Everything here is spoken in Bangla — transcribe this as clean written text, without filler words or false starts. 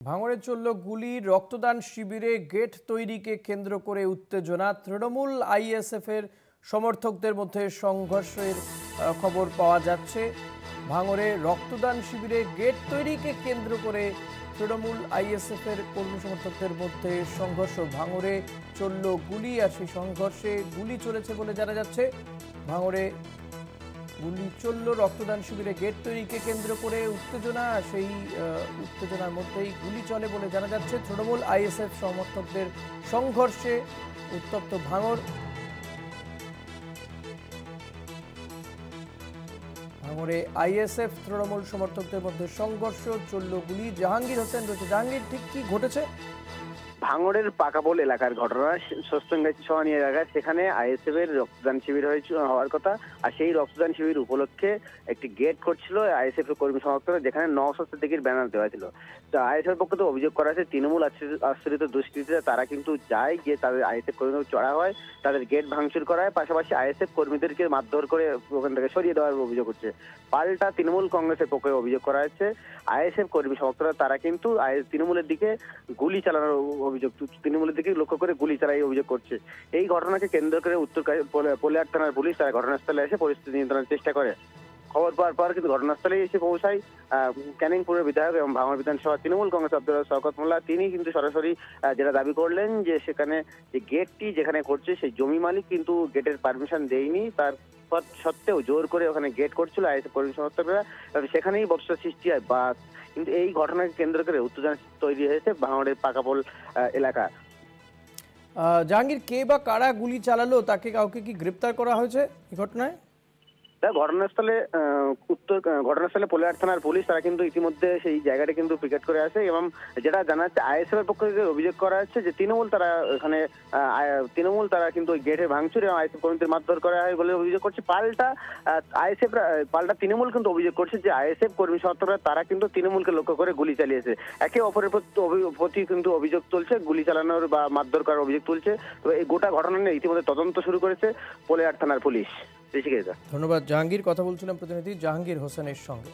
ভাঙড়ে চলল গুলি, রক্তদান শিবিরে গেট তৈরিকে কেন্দ্র করে উত্তেজনা। তৃণমূল আইএসএফ এর সমর্থকদের মধ্যে সংঘর্ষের খবর পাওয়া যাচ্ছে। ভাঙড়ে রক্তদান শিবিরে গেট তৈরিকে কেন্দ্র করে তৃণমূল আইএসএফ এর কর্মী সমর্থকদের মধ্যে সংঘর্ষ। ভাঙড়ে চলল গুলি, আর সেই সংঘর্ষে গুলি চলেছে বলে জানা যাচ্ছে। ভাঙড়ে গুলি চলল, রক্তদান শিবিরে গেট তৈরিকে কেন্দ্র করে উত্তেজনা। সেই উত্তেজনার মধ্যেই গুলি চলে বলে জানা যাচ্ছে। তৃণমূল আইএসএফ সমর্থকদের সংঘর্ষে উত্তপ্ত ভাঙড়। ভাঙড়ে আইএসএফ তৃণমূল সমর্থকদের মধ্যে সংঘর্ষ, চলল গুলি। জাহাঙ্গীর হোসেন রয়েছে। জাহাঙ্গীর, ঠিক কি ঘটেছে? ভাঙড়ের পাকাপোল এলাকার ঘটনা, সস্তঙ্গাছি সহানি এলাকায়, সেখানে আইএসএফ এর রক্তদান শিবির হওয়ার কথা। আর সেই রক্তদান শিবির উপলক্ষে একটি গেট করছিল আইএসএফ এর কর্মী সমর্থকরা, যেখানে 900 দিকের ব্যানার দেওয়া ছিল। তো আইএসএফ এর পক্ষে তো অভিযোগ করা আছে তৃণমূল আশ্রিত দুষ্কৃতীরা তারা কিন্তু যায়, গিয়ে তাদের আইএসএফ কর্মীদের চড়া হয়, তাদের গেট ভাঙচুর করায়, পাশাপাশি আইএসএফ কর্মীদেরকে মারধর করে ওখান থেকে সরিয়ে দেওয়ার অভিযোগ হচ্ছে। পাল্টা তৃণমূল কংগ্রেসের পক্ষে অভিযোগ করা হচ্ছে আইএসএফ কর্মী সমর্থকরা তারা কিন্তু তৃণমূলের দিকে গুলি চালানোর অভিযোগ, তৃণমূলের দিকে লক্ষ্য করে গুলি চালাই অভিযোগ করছে। এই ঘটনাকে কেন্দ্র করে উত্তর পলিহাট থানার পুলিশ তারা ঘটনাস্থলে এসে পরিস্থিতি নিয়ন্ত্রণের চেষ্টা করে। খবর পাওয়ার পর কিন্তু ঘটনাস্থলে এসে পৌঁছায় ক্যানিংপুরের বিধায়ক এবং ভাঙড় বিধানসভা তৃণমূল কংগ্রেস আব্দুল শওকত মোল্লা। তিনি কিন্তু সরাসরি যেটা দাবি করলেন যে সেখানে যে গেটটি যেখানে করছে সেই জমি মালিক কিন্তু গেটের পারমিশন দেয়নি, তার সত্ত্বেও জোর করে ওখানে গেট করছিল আইএসএফ কর্মী সমর্থকরা, সেখানেই বর্ষা সৃষ্টি হয়। বা কিন্তু এই ঘটনাকে কেন্দ্র করে উত্তেজনা তৈরি হয়েছে ভাঙড়ের পাকাপোল এলাকা। জাহাঙ্গীর, কে বা কারা গুলি চালালো, তাকে কাউকে কি গ্রেপ্তার করা হয়েছে এই ঘটনায়? ঘটনাস্থলে পলিহাট থানার পুলিশ তারা কিন্তু ইতিমধ্যে সেই জায়গাটা কিন্তু পিকেট করে আছে, এবং যেটা জানা যাচ্ছে আইএসএফ এর পক্ষ থেকে অভিযোগ করা হচ্ছে যে তৃণমূল তারা কিন্তু ওই গেটে ভাঙচুর এবং আইএসএফ কর্মীদের মারধর করা হয় বলে অভিযোগ করছে। পাল্টা তৃণমূল কিন্তু অভিযোগ করছে যে আইএসএফ কর্মী সমর্থকরা তারা কিন্তু তৃণমূলকে লক্ষ্য করে গুলি চালিয়েছে। একে অপরের প্রতি কিন্তু অভিযোগ তুলছে, গুলি চালানোর বা মারধর করার অভিযোগ তুলছে। এই গোটা ঘটনা নিয়ে ইতিমধ্যে তদন্ত শুরু করেছে পলিহাট থানার পুলিশ। ধন্যবাদ জাহাঙ্গীর। কথা বলছিলাম প্রতিনিধি জাহাঙ্গীর হোসেনের সঙ্গে।